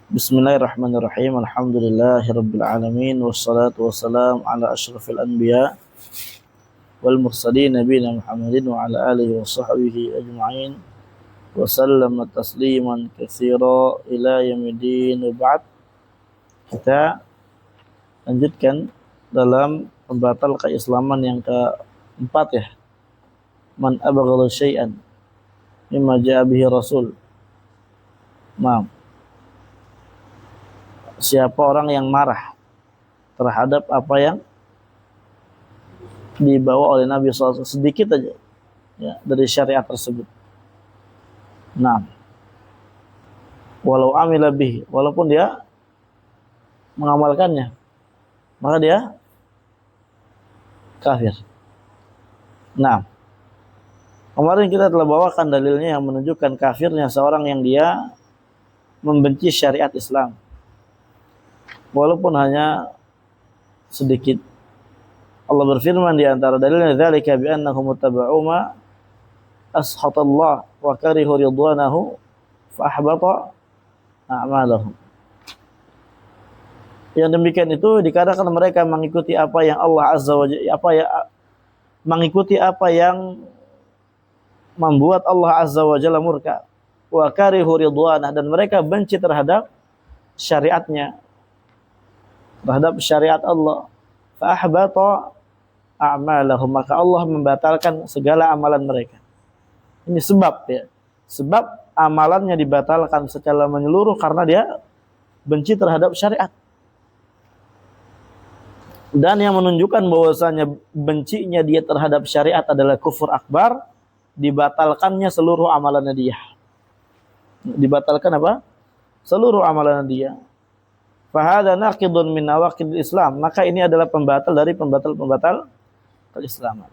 Bismillahirrahmanirrahim. Alhamdulillahirabbil alamin wassalatu wassalamu ala asyrafil anbiya wal mursalin nabiyina Muhammadin wa ala alihi wa sahbihi ajma'in wa sallama tasliman katsira ila yaumiddin. Ba'd. Kita lanjutkan dalam pembatal keislaman yang keempat ya. Man abghadha syai'an mimma ja'a bihi Rasul. Maaf. Siapa orang yang marah terhadap apa yang dibawa oleh Nabi SAW sedikit aja ya, dari syariat tersebut. Nah, walau amila bihi, walaupun dia mengamalkannya, maka dia kafir. Nah, kemarin kita telah bawakan dalilnya yang menunjukkan kafirnya seorang yang dia membenci syariat Islam, walaupun hanya sedikit. Allah berfirman di antara dalilnya, dzalika bi annahum muttaba'u ma ashatallah wa karihu ridwanahu fa ahbata a'malahum. Yang demikian itu dikarenakan mereka mengikuti apa yang Allah Azza wa Jalla mengikuti apa yang membuat Allah Azza wa Jalla murka, wa karihu ridwanah, dan mereka benci terhadap syariatnya, terhadap syariat Allah. Fa ahbata a'malahum, maka Allah membatalkan segala amalan mereka. Ini sebab ya. Sebab amalannya dibatalkan secara menyeluruh karena dia benci terhadap syariat. Dan yang menunjukkan bahwasanya bencinya dia terhadap syariat adalah kufur akbar, dibatalkannya seluruh amalannya dia. Dibatalkan apa? Seluruh amalannya dia. Fahada naqidun min nawaqidil Islam, maka ini adalah pembatal dari pembatal-pembatal keislaman.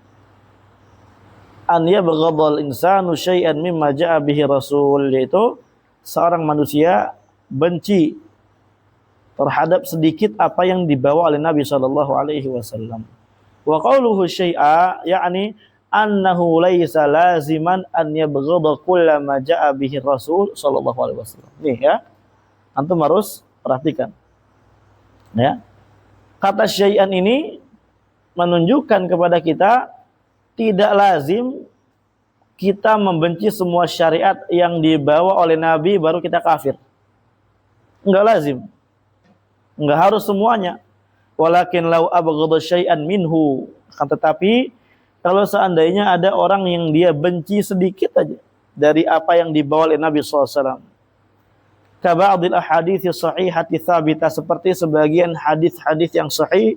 An yabghadal insanu syai'an mimma ja'a bihi Rasul, yaitu seorang manusia benci terhadap sedikit apa yang dibawa oleh Nabi sallallahu alaihi wasallam. Wa qawluhu syai'a yakni annahu laisa laziman an yabghadha kullama ja'a bihi Rasul sallallahu alaihi wasallam. Nih ya. Antum harus perhatikan. Ya. Kata syai'an ini menunjukkan kepada kita tidak lazim kita membenci semua syariat yang dibawa oleh Nabi baru kita kafir. Enggak lazim. Enggak harus semuanya. Walakin law abghadha syai'an minhu. Tetapi kalau seandainya ada orang yang dia benci sedikit aja dari apa yang dibawa oleh Nabi SAW. Kaba'adil ahadits sahihati tsabitah, seperti sebagian hadis-hadis yang sahih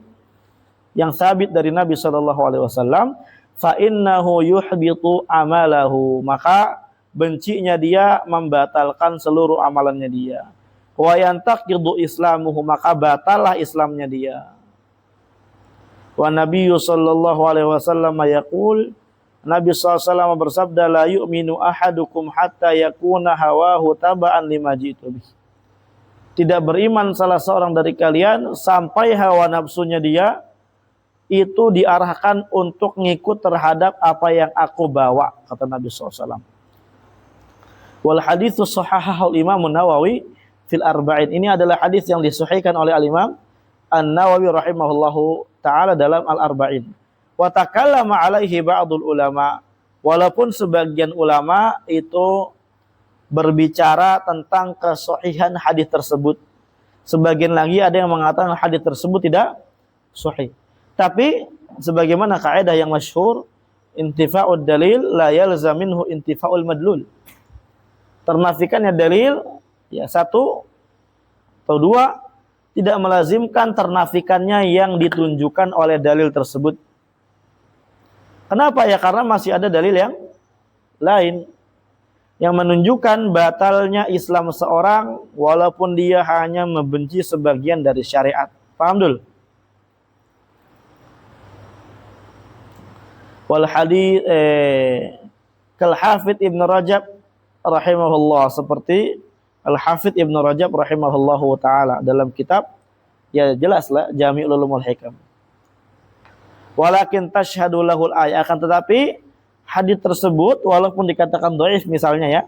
yang sabit dari Nabi sallallahu alaihi wasallam, fa innahu yuhbitu amalahu, maka bencinya dia membatalkan seluruh amalannya dia. Wa yantaqidu islamuhu, maka batalah Islamnya dia. Wa Nabiyyu sallallahu alaihi wasallam yaqul, Nabi SAW bersabda, la yu'minu ahadukum hatta yakuna hawahu taba'an lima jitu bih. Tidak beriman salah seorang dari kalian sampai hawa nafsunya dia itu diarahkan untuk ngikut terhadap apa yang aku bawa, kata Nabi SAW. Wal haditsu shahhahahu Imam Nawawi fil Arba'in. Ini adalah hadis yang disahihkan oleh Al-Imam An-Nawawi rahimahullahu taala dalam Al-Arba'in. Wa takallama alaihi ba'dul ulama, walaupun sebagian ulama itu berbicara tentang kesahihan hadis tersebut. Sebagian lagi ada yang mengatakan hadis tersebut tidak sahih. Tapi sebagaimana kaidah yang masyhur, intifa'ud dalil la yalzam minhu intifa'ul madlul. Ternafikannya dalil ya satu atau dua tidak melazimkan ternafikannya yang ditunjukkan oleh dalil tersebut. Kenapa ya? Karena masih ada dalil yang lain yang menunjukkan batalnya Islam seorang walaupun dia hanya membenci sebagian dari syariat. Paham dulu? Wal hadits kal Hafidz Ibnu Rajab rahimahullah, seperti Al Hafidz Ibnu Rajab rahimahullahu taala dalam kitab ya jelaslah Jami'ul Ulumul Hikam. Walakin tashhadu lahul ayat, akan tetapi hadis tersebut walaupun dikatakan dhaif misalnya ya,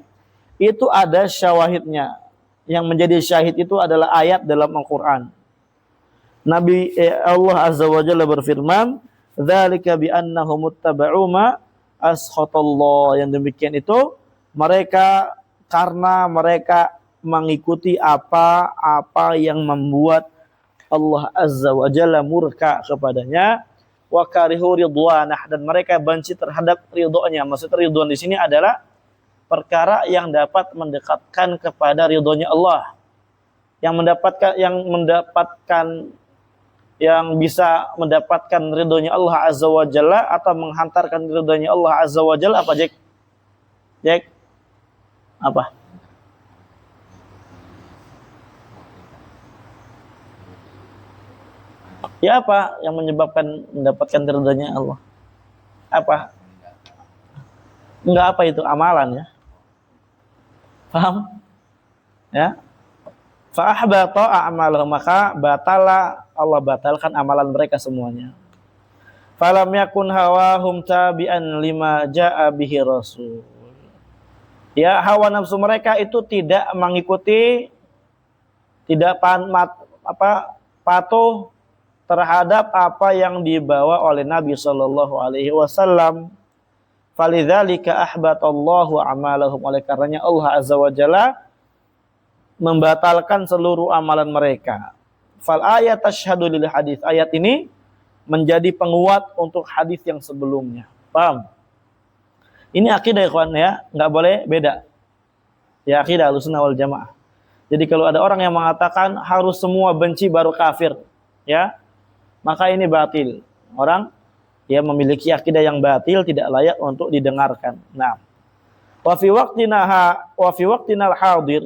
itu ada syawahidnya yang menjadi syahid itu adalah ayat dalam Al-Qur'an. Allah Azza wa Jalla berfirman, "Dzalika bi annahum ittaba'u ma askhatallah." Yang demikian itu mereka karena mereka mengikuti apa yang membuat Allah Azza wa Jalla murka kepadanya, wa karihu ridwanah, dan mereka benci terhadap ridhonya. Maksud ridwan di sini adalah perkara yang dapat mendekatkan kepada ridhonya Allah, yang bisa mendapatkan ridhonya Allah Azza wa Jalla atau menghantarkan ridhonya Allah Azza wa Jalla. Apa, Jack? Jack? Apa? Ya, apa yang menyebabkan mendapatkan ridhonya Allah? Apa? Enggak, apa itu? Amalan, ya. Paham? Ya. Fa ahbata a'malahum, maka Allah batalkan amalan mereka semuanya. Falam yakun hawahum tabi'an lima ja'a bihi rasul. Ya, hawa nafsu mereka itu tidak mengikuti, tidak patuh terhadap apa yang dibawa oleh Nabi sallallahu alaihi wasallam. Falidzalika ahbatallahu a'malahum, oleh karenanya Allah Azza wa Jalla membatalkan seluruh amalan mereka. Fal ayat tasyhadu lil hadis, ayat ini menjadi penguat untuk hadis yang sebelumnya. Paham? Ini akidah, ikhwan, ya, enggak boleh beda. Ya, akidah Ahlussunnah wal Jamaah. Jadi kalau ada orang yang mengatakan harus semua benci baru kafir, ya, maka ini batil. Orang yang memiliki akidah yang batil tidak layak untuk didengarkan. Nah, wa fi waqtina al-hadir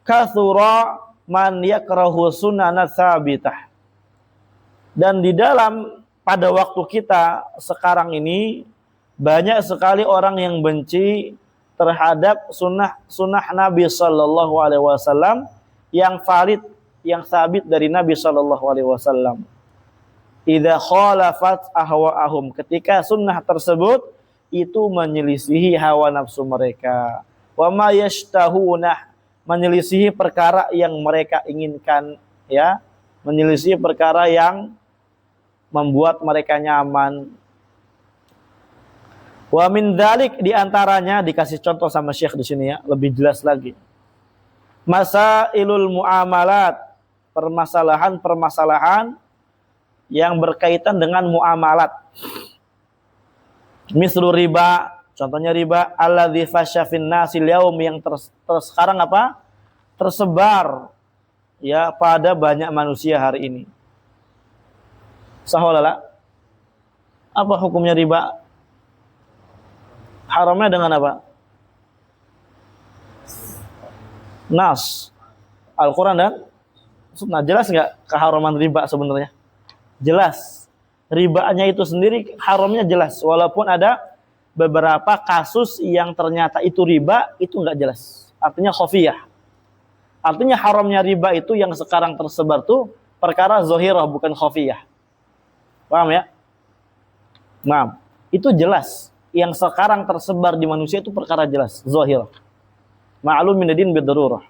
kathura man yakrahu sunnana tsabitah. Dan di dalam pada waktu kita sekarang ini banyak sekali orang yang benci terhadap sunnah Nabi sallallahu alaihi wasallam yang valid, yang sabit dari Nabi sallallahu alaihi wasallam. Idza khalafat ahwa'ahum, ketika sunnah tersebut itu menyelisihi hawa nafsu mereka. Wa ma yashtahuna, menyelisihi perkara yang mereka inginkan, ya, menyelisihi perkara yang membuat mereka nyaman. Wa min dzalik, di antaranya dikasih contoh sama Syekh di sini, ya, lebih jelas lagi. Masailul muamalat, permasalahan yang berkaitan dengan muamalat. Mislu riba, contohnya riba, alladzi fasya fin nasil yaum, yang sekarang apa? Tersebar, ya, pada banyak manusia hari ini. Saholala, apa hukumnya riba? Haramnya dengan apa? Nas, Al-Quran dan Sunnah. Jelas nggak keharaman riba sebenarnya? Jelas. Ribanya itu sendiri haramnya jelas. Walaupun ada beberapa kasus yang ternyata itu riba, itu nggak jelas. Artinya khafiyah. Artinya haramnya riba itu yang sekarang tersebar tuh perkara zahirah, bukan khafiyah. Paham, ya? Nah, itu jelas. Yang sekarang tersebar di manusia itu perkara jelas, zahirah. Ma'lum minadin bidarurah.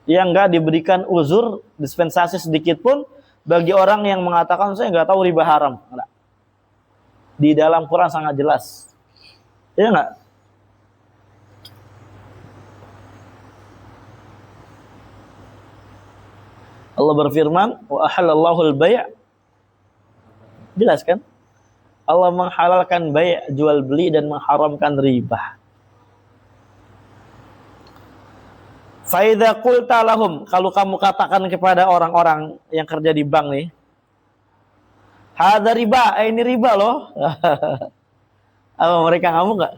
Yang nggak diberikan uzur, dispensasi sedikit pun bagi orang yang mengatakan saya nggak tahu riba haram. Enggak. Di dalam Quran sangat jelas. Iya nggak? Allah berfirman, wa ahallallahu al-bay'. Jelas kan? Allah menghalalkan bay', jual beli, dan mengharamkan riba. Faidza qulta lahum, kalau kamu katakan kepada orang-orang yang kerja di bank nih, hadza riba, ini riba loh. Apa mereka ngamuk nggak?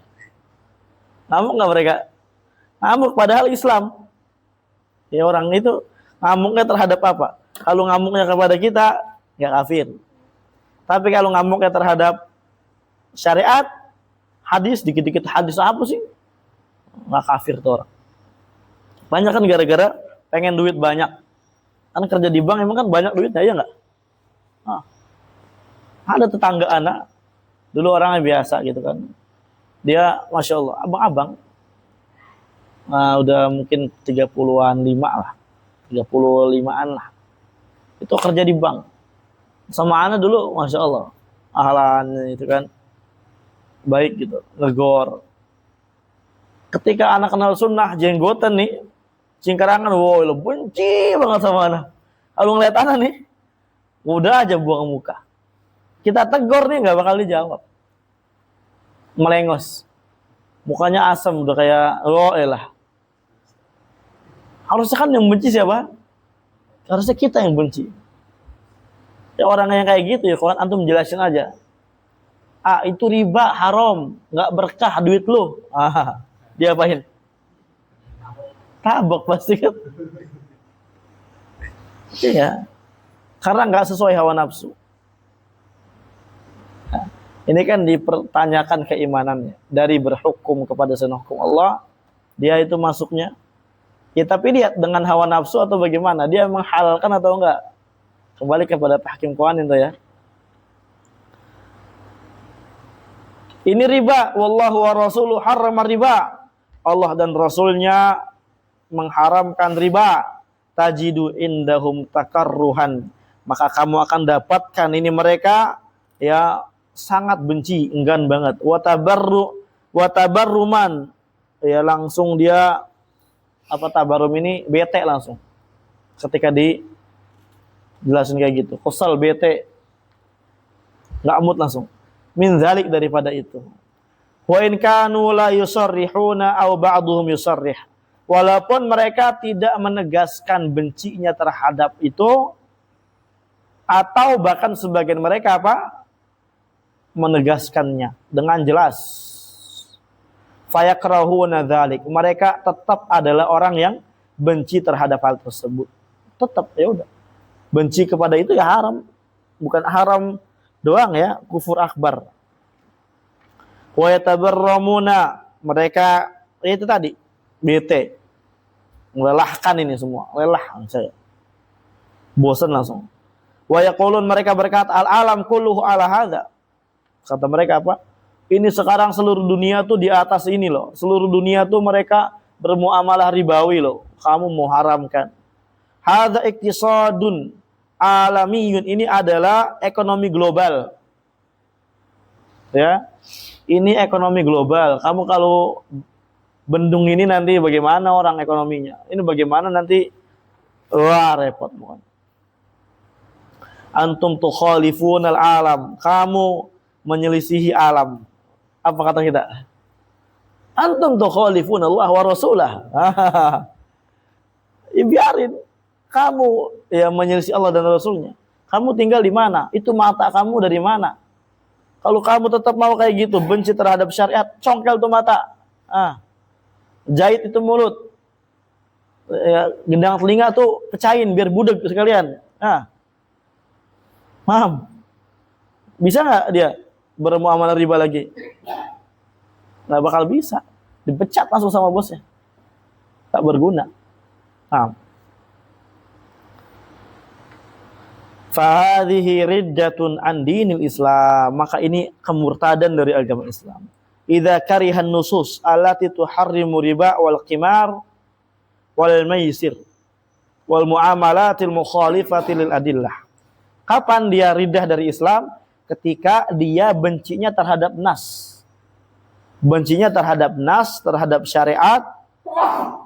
Ngamuk nggak mereka? Ngamuk, padahal Islam. Ya, orang itu ngamuknya terhadap apa? Kalau ngamuknya kepada kita, nggak kafir. Tapi kalau ngamuknya terhadap syariat, hadis, dikit-dikit hadis apa sih? Nggak kafir tuh orang. Banyak kan gara-gara pengen duit banyak. Kan kerja di bank emang kan banyak duitnya, ya nggak? Nah, ada tetangga anak, dulu orangnya biasa gitu kan. Dia, Masya Allah, abang-abang. Nah, udah mungkin 30-an 5 lah. 35-an lah. Itu kerja di bank. Sama ana dulu, Masya Allah. Ahlan itu kan. Baik gitu. Ngegor. Ketika anak kenal sunnah, jenggotan nih. Cingkarangan, wow, lo benci banget sama ana. Kalau ngeliat anak nih, udah aja buang muka. Kita tegur nih, nggak bakal dijawab. Melengos. Mukanya asam, udah kayak, oh elah. Harusnya kan yang benci siapa? Harusnya kita yang benci. Ya orang yang kayak gitu ya, kalau antum jelasin aja. Ah, itu riba, haram, nggak berkah duit lu. Ah, dia apain? Tabok pasti kan. Iya. Karena nggak sesuai hawa nafsu. Nah, ini kan dipertanyakan keimanannya. Dari berhukum kepada sunnah hukum Allah, dia itu masuknya. Ya tapi lihat dengan hawa nafsu atau bagaimana? Dia menghalalkan atau enggak? Kembali kepada tahkim qawanin itu ya. Ini riba, wallahu wa rasuluhu harrama riba. Allah dan Rasulnya mengharamkan riba. Tajidu indahum takarruhan. Maka kamu akan dapatkan ini mereka ya sangat benci, enggan banget. Wa tabarruman. Ya langsung dia apa tabarum ini bete langsung. Ketika dijelasin kayak gitu. Kesal bete. Enggak mood langsung. Min zalik daripada itu. Wa in kanu la yusarrihuna aw ba'dhum yusarrih. Walaupun mereka tidak menegaskan bencinya terhadap itu atau bahkan sebagian mereka apa? Menegaskannya dengan jelas. Fayakrahuna dzalik. Mereka tetap adalah orang yang benci terhadap hal tersebut. Tetap ya udah. Benci kepada itu ya haram. Bukan haram doang ya, kufur akbar. Wa yatabarramuna, mereka itu tadi bete. Melelahkan ini semua, lelah saya. Bosan langsung. Wa yaqulun, mereka berkata al alam kulluhu ala hadza. Kata mereka apa? Ini sekarang seluruh dunia tuh di atas ini loh. Seluruh dunia tuh mereka bermuamalah ribawi loh. Kamu mau haramkan. Hadza iktisadun alamiyun, ini adalah ekonomi global. Ya. Ini ekonomi global. Kamu kalau bendung ini nanti bagaimana orang ekonominya? Ini bagaimana nanti? Wah, repot bukan. Antum tukhalifun al-alam. Kamu menyelisihi alam. Apa kata kita? Antum tukhalifun Allah wa rasulah. Ya, biarin. Kamu ya menyelisih Allah dan Rasulnya. Kamu tinggal di mana? Itu mata kamu dari mana? Kalau kamu tetap mau kayak gitu, benci terhadap syariat, congkel tuh mata. Jahit itu mulut. Ya, gendang telinga tuh pecahin biar budek sekalian. Paham? Bisa nggak dia bermuamalah riba lagi? Nggak bakal bisa. Dipecat langsung sama bosnya. Tak berguna. Fahadhihi riddatun an dinil Islam. Maka ini kemurtadan dari agama Islam. Idza karihan nusus allati tuharrimu riba wal qimar wal maisir wal muamalatil mukhalifati lil adillah. Kapan dia riddah dari Islam? Ketika dia bencinya terhadap nas. Bencinya terhadap nas, terhadap syariat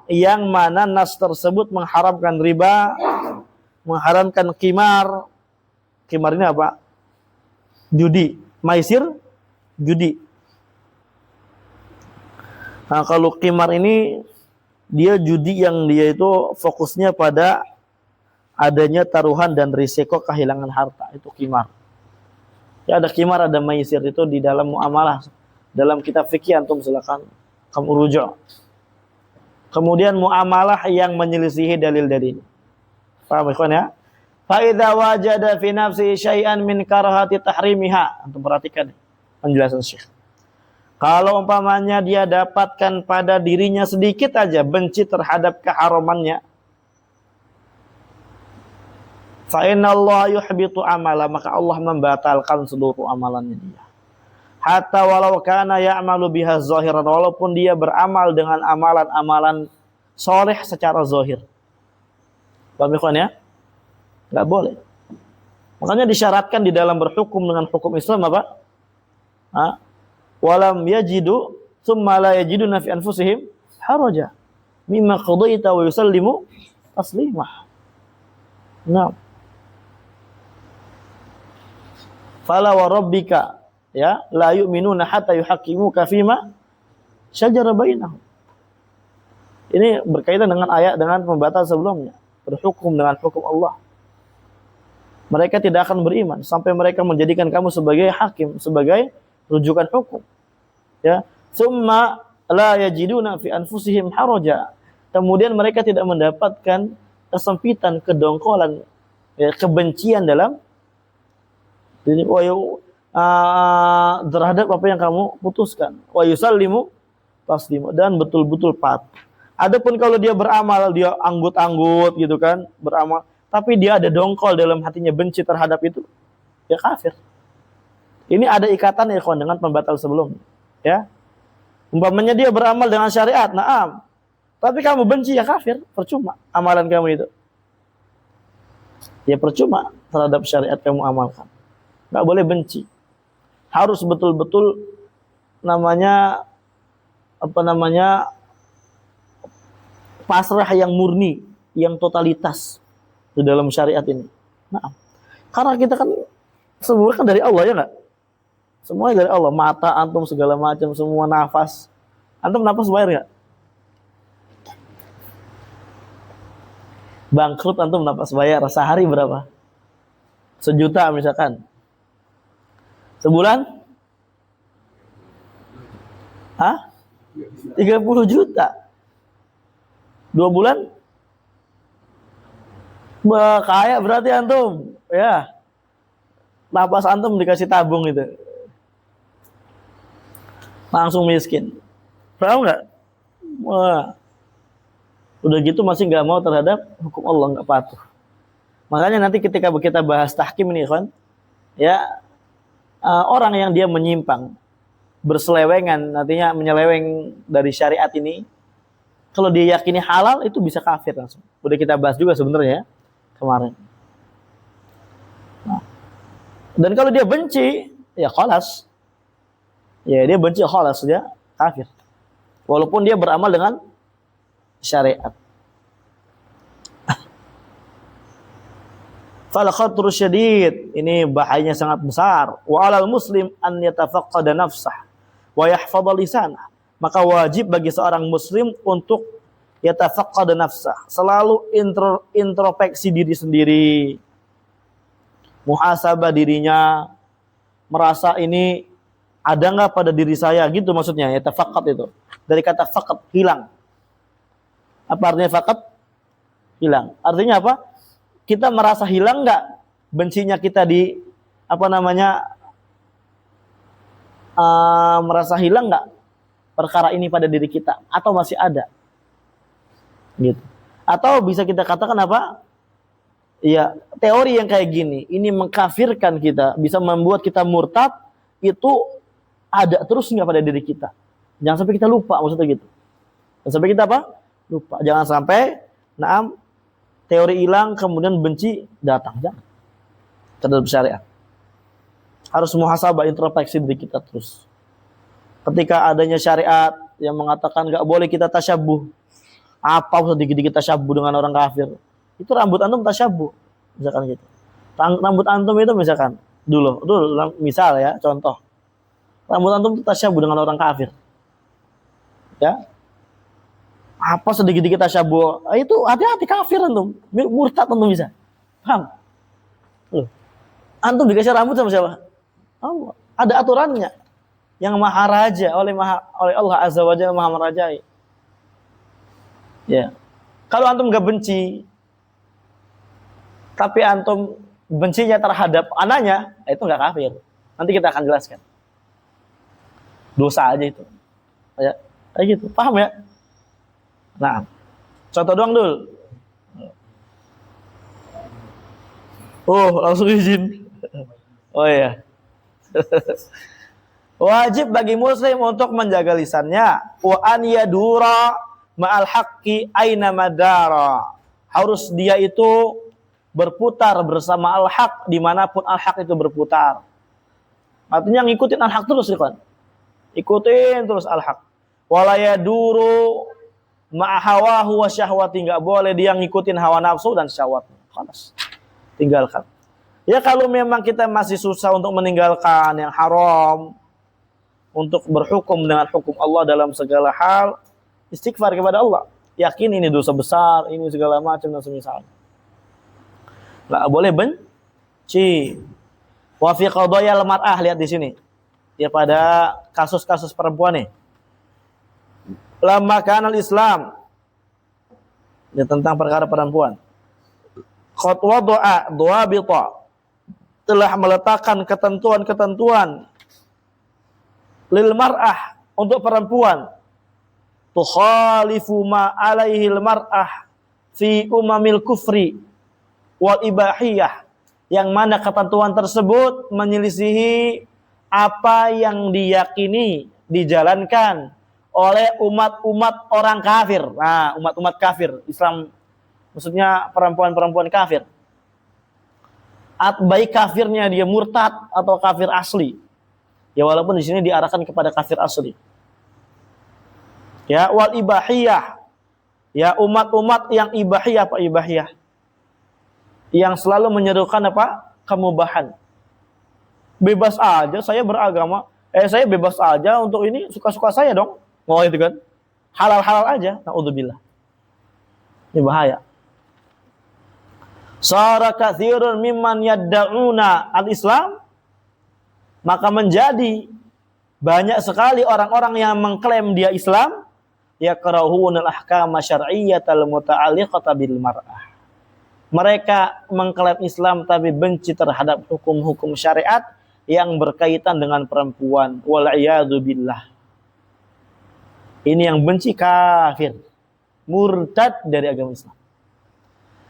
yang mana nas tersebut mengharamkan riba, mengharamkan qimar. Qimar ini apa? Judi. Maisir, judi. Nah, kalau qimar ini dia judi yang dia itu fokusnya pada adanya taruhan dan risiko kehilangan harta. Itu qimar. Ya ada qimar, ada maisir, itu di dalam muamalah. Dalam kitab fikih antum silakan kamu rujuk. Kemudian muamalah yang menyelisihi dalil-dalil. Paham ikhwan ya? Fa idza wajada fi nafsi syai'an min karahati tahrimiha. Antum perhatikan penjelasan Syekh. Kalau umpamanya dia dapatkan pada dirinya sedikit aja benci terhadap keharamannya, fa innallaha yuhbitu amala, maka Allah membatalkan seluruh amalannya dia. Hatta walau kana ya'malu biha zahiran, walaupun dia beramal dengan amalan-amalan soleh secara zahir. Paham ya? Enggak boleh. Makanya disyaratkan di dalam berhukum dengan hukum Islam apa? Walam yajidu thumma la yajiduna fi anfusihim haraja mimma qadaita wa yusallimu taslimah. Nah. Fala wa rabbika ya la yu'minuna hatta yuhaqqimuka fima syajara bainahum. Ini berkaitan dengan ayat dengan pembatal sebelumnya, berhukum dengan hukum Allah. Mereka tidak akan beriman sampai mereka menjadikan kamu sebagai hakim, sebagai rujukan hukum. Ya, summa la yajiduna fi anfusihim haraja. Kemudian mereka tidak mendapatkan kesempitan, kedongkolan, ya, kebencian dalam terhadap apa yang kamu putuskan. Wa yusallimu taslimu, dan betul-betul patuh. Adapun kalau dia beramal, dia anggut-anggut gitu kan, beramal, tapi dia ada dongkol dalam hatinya, benci terhadap itu, ya kafir. Ini ada ikatan ya kawan dengan pembatal sebelumnya. Ya, umpamanya dia beramal dengan syariat, naam, tapi kamu benci, ya kafir, percuma amalan kamu itu. Ya percuma terhadap syariat kamu amalkan. Nggak boleh benci. Harus betul-betul pasrah yang murni, yang totalitas di dalam syariat ini. Nah, karena kita kan semua kan dari Allah, ya nggak? Semuanya dari Allah. Mata antum segala macam, semua nafas. Antum nafas bayar nggak? Bangkrut antum nafas bayar. Sehari berapa? 1 juta misalkan. Sebulan? 30 juta. 2 bulan? Kaya berarti antum. Ya. Napas antum dikasih tabung itu. Langsung miskin. Paham nggak? Wah. Udah gitu masih nggak mau terhadap hukum Allah, nggak patuh. Makanya nanti ketika kita bahas tahkim ini kan, ya, orang yang dia menyimpang, berselewengan, nantinya menyeleweng dari syariat ini, kalau dia yakini halal itu bisa kafir langsung. Udah kita bahas juga sebenarnya kemarin. Nah, dan kalau dia benci, ya khalas. Ya dia benci, khalas, dia kafir. Walaupun dia beramal dengan syariat. Fal khatrul syadid, ini bahayanya sangat besar. Wa 'alal muslim an yatafaqqada nafsah wa yahfadha lisanah. Maka wajib bagi seorang muslim untuk yatafaqqada nafsah, selalu introspeksi diri sendiri. Muhasabah dirinya, merasa ini ada enggak pada diri saya, gitu maksudnya yatafaqqad itu. Dari kata faqad, hilang. Apa artinya faqad? Hilang. Artinya apa? Kita merasa hilang nggak bencinya kita merasa hilang nggak perkara ini pada diri kita, atau masih ada, gitu. Atau bisa kita katakan apa? Ya, teori yang kayak gini, ini mengkafirkan kita, bisa membuat kita murtad, itu ada terus nggak pada diri kita? Jangan sampai kita lupa, maksudnya gitu. Jangan sampai kita apa? Lupa. Jangan sampai, teori hilang, kemudian benci datang. Jangan. Terhadap syariat. Harus muhasabah, introspeksi diri kita terus. Ketika adanya syariat yang mengatakan nggak boleh kita tasyabbuh, apa usah dikit-dikit tasyabbuh dengan orang kafir? Itu rambut antum tasyabbuh, misalkan gitu. Rambut antum itu misalkan, dulu misal ya, contoh. Rambut antum itu tasyabbuh dengan orang kafir. Ya. Apa sedikit-dikit tasyabbuh, itu hati-hati, kafir antum, murtad antum bisa. Paham? Antum dikasih rambut sama siapa? Allah. Ada aturannya. Yang maharaja oleh Allah Azza wa Jalla, maha merajai. Ya. Kalau antum enggak benci, tapi antum bencinya terhadap anaknya, itu enggak kafir. Nanti kita akan jelaskan. Dosa aja itu. Ya, kayak gitu. Paham ya? Nah, contoh doang dulu. Oh, langsung izin. Oh iya. Wajib bagi muslim untuk menjaga lisannya. Wa an yadura ma'al haqqi aina madara. Harus dia itu berputar bersama al-haq dimanapun al-haq itu berputar. Artinya ngikutin al-haq terus kan? Ikutin terus al-haq. Wala yaduru ma'ahawahu wa syahwati. Nggak boleh dia ngikutin hawa nafsu dan syahwatnya. Khalas. Tinggalkan. Ya kalau memang kita masih susah untuk meninggalkan yang haram, untuk berhukum dengan hukum Allah dalam segala hal, istighfar kepada Allah. Yakin ini dosa besar, ini segala macam dan semisal. Nggak boleh benci. Wa fi qadayal mar'ah, lihat di sini. Ya pada kasus-kasus perempuan nih. Lamma kana al-Islam. Ya tentang perkara perempuan. Qad wada'a dhawabita. Telah meletakkan ketentuan-ketentuan lil mar'ah untuk perempuan. Tukhalifu ma alaihi al mar'ah fi umamil kufri wal ibahiyah, yang mana ketentuan tersebut menyelisihi apa yang diyakini dijalankan oleh umat-umat orang kafir. Nah, umat-umat kafir Islam, maksudnya perempuan-perempuan kafir. Baik kafirnya dia murtad atau kafir asli. Ya walaupun di sini diarahkan kepada kafir asli. Ya wal ibahiyah. Ya umat-umat yang ibahiyah, apa ibahiyah? Yang selalu menyerukan apa? Kemubahan. Bebas aja saya beragama. Saya bebas aja untuk ini, suka-suka saya dong. Oh itu kan. Halal-halal aja. Na'udzubillah. Ini bahaya. Sara katsirun mimman yadda'una al-Islam, maka menjadi banyak sekali orang-orang yang mengklaim dia Islam, yakrahunal ahkama syar'iyyatal muta'alliqata bil mar'ah. Mereka mengklaim Islam tapi benci terhadap hukum-hukum syariat yang berkaitan dengan perempuan. Wal iyadu billah. Ini yang benci kafir, murtad dari agama Islam.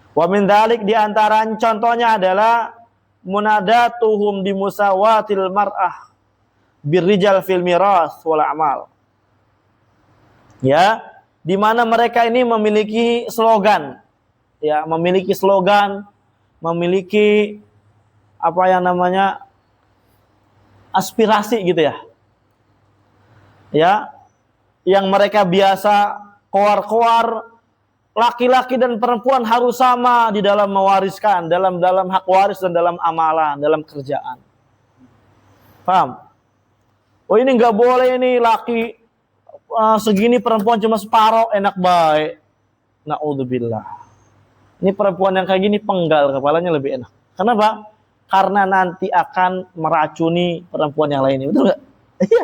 Wa min dzalik, di antara contohnya adalah munadatuhum bi musawatil mar'ah birrijal fil miras wal a'mal. Ya, di mana mereka ini memiliki slogan. Ya, memiliki slogan, memiliki apa yang namanya aspirasi gitu ya. Ya, yang mereka biasa koar-koar, laki-laki dan perempuan harus sama di dalam mewariskan, dalam hak waris dan dalam amalan, dalam kerjaan. Paham? Oh ini nggak boleh ini laki segini, perempuan cuma separuh, enak baik. Na'udzubillah. Ini perempuan yang kayak gini penggal, kepalanya lebih enak. Kenapa? Karena nanti akan meracuni perempuan yang lainnya. Betul nggak? Iya.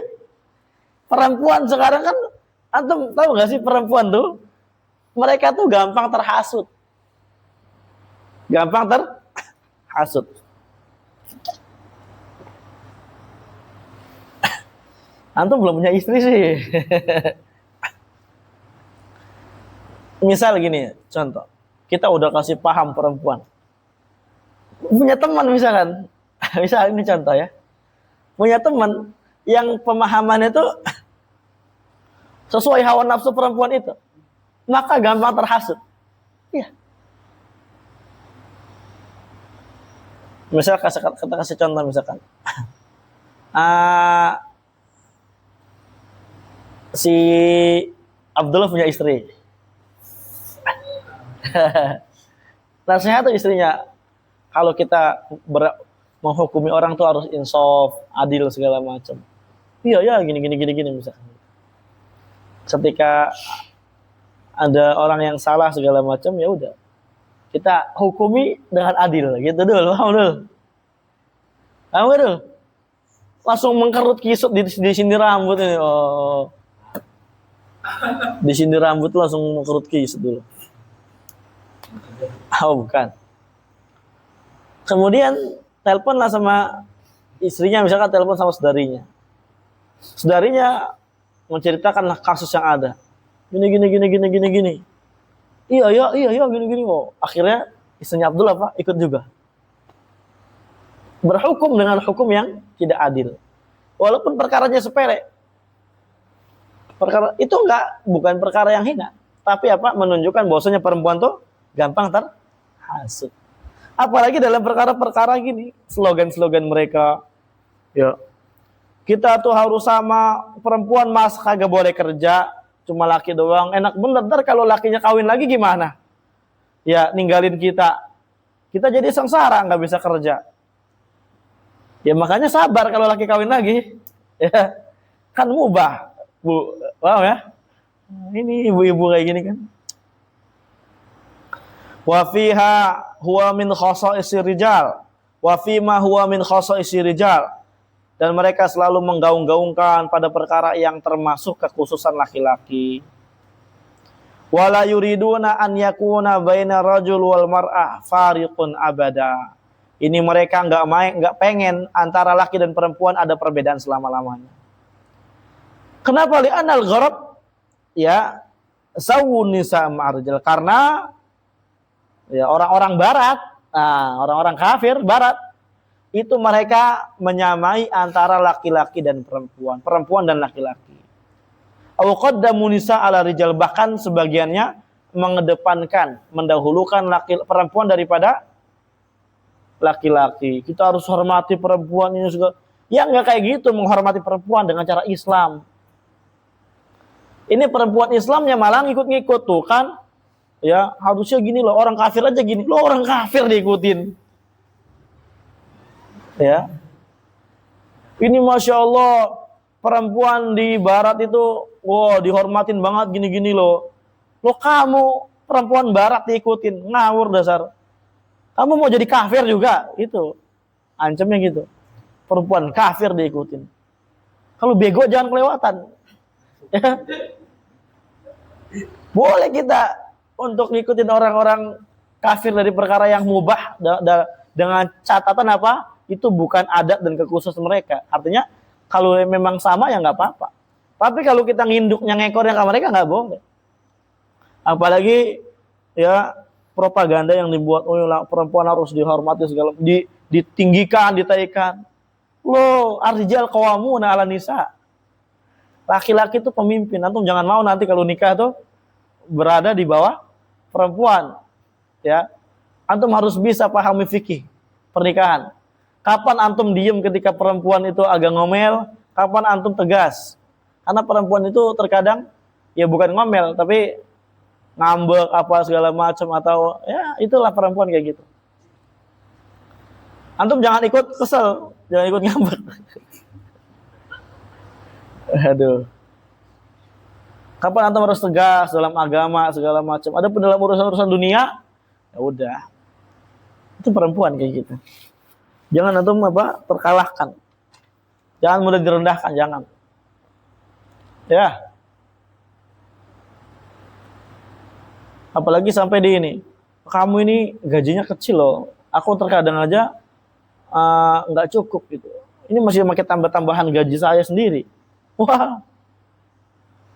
Perempuan sekarang kan, antum tahu nggak sih perempuan tuh? Mereka tuh gampang terhasut. Gampang terhasut. Antum belum punya istri sih. Misal gini, contoh. Kita udah kasih paham perempuan. Punya teman misalkan. Misal ini contoh ya. Punya teman yang pemahamannya itu sesuai hawa nafsu perempuan itu. Maka gampang terhasut. Iya. Misal kita kasih contoh misalkan. Si Abdullah punya istri. Nasihat tuh istrinya, kalau kita menghukumi orang tuh harus insaf, adil segala macam. Iya ya, gini misalkan. Ketika ada orang yang salah segala macam, ya udah kita hukumi dengan adil gitu dulu, paham dulu, langsung mengkerut kisut di sini rambut ini, di sini rambut langsung mengkerut kisut dulu. Bukan. Kemudian teleponlah sama istrinya, misalkan telepon sama saudarinya menceritakanlah kasus yang ada. Gini. Iya, gini. Oh, akhirnya istrinya Abdullah ikut juga. Berhukum dengan hukum yang tidak adil. Walaupun perkaranya sepele. Perkara itu bukan perkara yang hina, tapi apa? Menunjukkan bahwasanya perempuan tuh gampang terhasut. Apalagi dalam perkara-perkara gini, slogan-slogan mereka, ya. Kita tuh harus sama, perempuan mas kagak boleh kerja, cuma laki doang. Enak bener, ntar kalau lakinya kawin lagi gimana? Ya ninggalin kita. Kita jadi sengsara, nggak bisa kerja. Ya makanya sabar kalau laki kawin lagi. Ya, kan mubah. Bu, wow ya. Ini ibu-ibu kayak gini kan. Wa fiha huwa min khasa'isir rijal. Wa fima huwa min khasa'isir rijal. Dan mereka selalu menggaung-gaungkan pada perkara yang termasuk kekhususan laki-laki. Wala yuriduna an yakuna baina rajul wal mar'ah fariqun abada. Ini mereka nggak pengen antara laki dan perempuan ada perbedaan selama-lamanya. Kenapa li'anal gharab ya sawun nisa ma'arjal, karena ya orang-orang barat, orang-orang kafir barat itu mereka menyamai antara laki-laki dan perempuan, perempuan dan laki-laki. Aw qaddamu nisa ala rijal, bahkan sebagiannya mengedepankan, mendahulukan perempuan daripada laki-laki. Kita harus hormati perempuan ini juga. Ya nggak kayak gitu menghormati perempuan dengan cara Islam. Ini perempuan Islamnya malah ngikut-ngikut tuh kan. Ya, harusnya gini loh, orang kafir aja gini. Loh, orang kafir diikutin. Ya. Ini Masya Allah, perempuan di barat itu, wow, dihormatin banget gini-gini loh. Loh kamu, perempuan barat diikutin. Ngawur dasar. Kamu mau jadi kafir juga? Itu. Ancamnya gitu. Perempuan kafir diikutin. Kalau bego jangan kelewatan. Ya. Boleh kita untuk ngikutin orang-orang kafir dari perkara yang mubah dengan catatan apa? Itu bukan adat dan kekhususan mereka. Artinya kalau memang sama ya nggak apa-apa. Tapi kalau kita nginduknya ngekornya ke mereka nggak boleh. Apalagi ya propaganda yang dibuat, oh perempuan harus dihormati segala, ditinggikan, ditaikan. Lo arrijal qawwamuna 'alan nisa. Laki-laki itu pemimpin. Antum jangan mau nanti kalau nikah tuh berada di bawah perempuan. Ya. Antum harus bisa pahami fikih pernikahan. Kapan antum diem ketika perempuan itu agak ngomel, kapan antum tegas. Karena perempuan itu terkadang ya bukan ngomel tapi ngambek apa segala macam, atau ya itulah perempuan kayak gitu. Antum jangan ikut kesel, jangan ikut ngambek. Aduh. Kapan antum harus tegas dalam agama segala macam. Adapun dalam urusan-urusan dunia, ya udah. Itu perempuan kayak gitu. Jangan antum terkalahkan. Jangan mudah direndahkan, jangan. Ya. Apalagi sampai di ini. Kamu ini gajinya kecil loh. Aku terkadang aja nggak cukup gitu. Ini masih pakai tambah-tambahan gaji saya sendiri. Wah.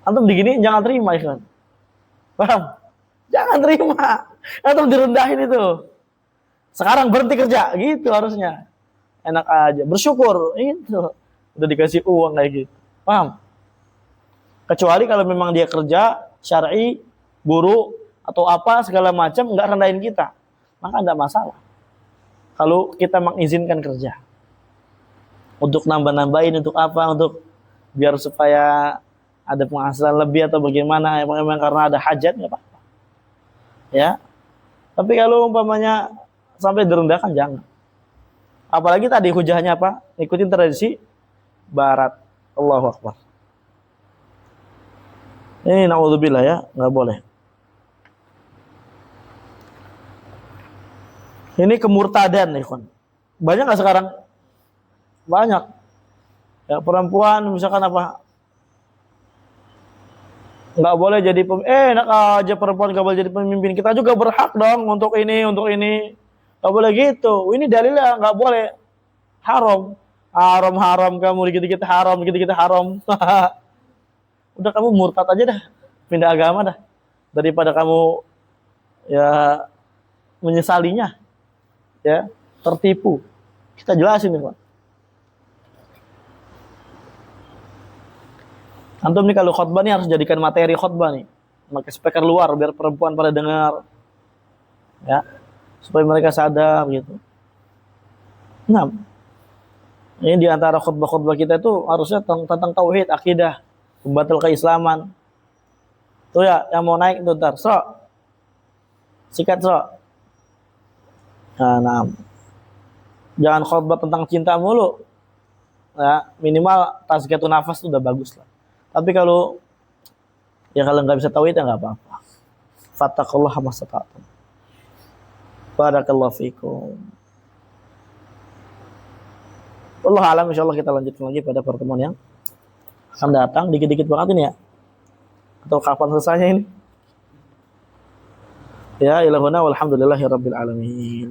Antum digini jangan terima, ikhwan. Paham? Jangan terima. Antum direndahin itu. Sekarang berhenti kerja, gitu harusnya. Enak aja, bersyukur, itu. Udah dikasih uang kayak gitu. Paham? Kecuali kalau memang dia kerja syar'i, guru atau apa segala macam, enggak rendahin kita. Maka enggak masalah. Kalau kita mengizinkan kerja. Untuk nambah-nambahin, untuk apa? Untuk biar supaya ada penghasilan lebih atau bagaimana, emang karena ada hajat nggak apa-apa. Ya. Tapi kalau umpamanya sampai direndahkan jangan. Apalagi tadi hujahnya apa? Ikutin tradisi barat. Allahu Akbar. Ini naudzubillah ya, nggak boleh. Ini kemurtadan nih, kon. Banyak nggak sekarang? Banyak. Ya, perempuan misalkan apa? Nggak boleh jadi enak aja perempuan nggak boleh jadi pemimpin. Kita juga berhak dong untuk ini. Nggak boleh gitu. Ini dalilnya nggak boleh. Haram kamu dikit-dikit haram. Udah kamu murtad aja dah, pindah agama dah, daripada kamu ya menyesalinya, ya tertipu. Kita jelasin nih, Pak. Antum nih kalau khutbah nih harus jadikan materi khutbah nih. Pakai speaker luar biar perempuan pada dengar. Ya. Supaya mereka sadar gitu. Nah, ini di antara khutbah-khutbah kita itu harusnya tentang tauhid, akidah, pembatal keislaman. Tuh ya, yang mau naik itu ntar, Sro. Sikat, Sro. Nah, jangan khutbah tentang cinta mulu. Ya, minimal tazkiyatun nafas itu udah bagus lah. Tapi kalau nggak bisa tauhid ya nggak apa-apa. Fattaqullaha mastata'tum. Barakallahu fikum. Allah alam, insyaallah kita lanjutkan lagi pada pertemuan yang akan datang. Dikit-dikit banget ini ya. Atau kapan selesainya ini? Ya ilahuna walhamdulillahi rabbil alamin.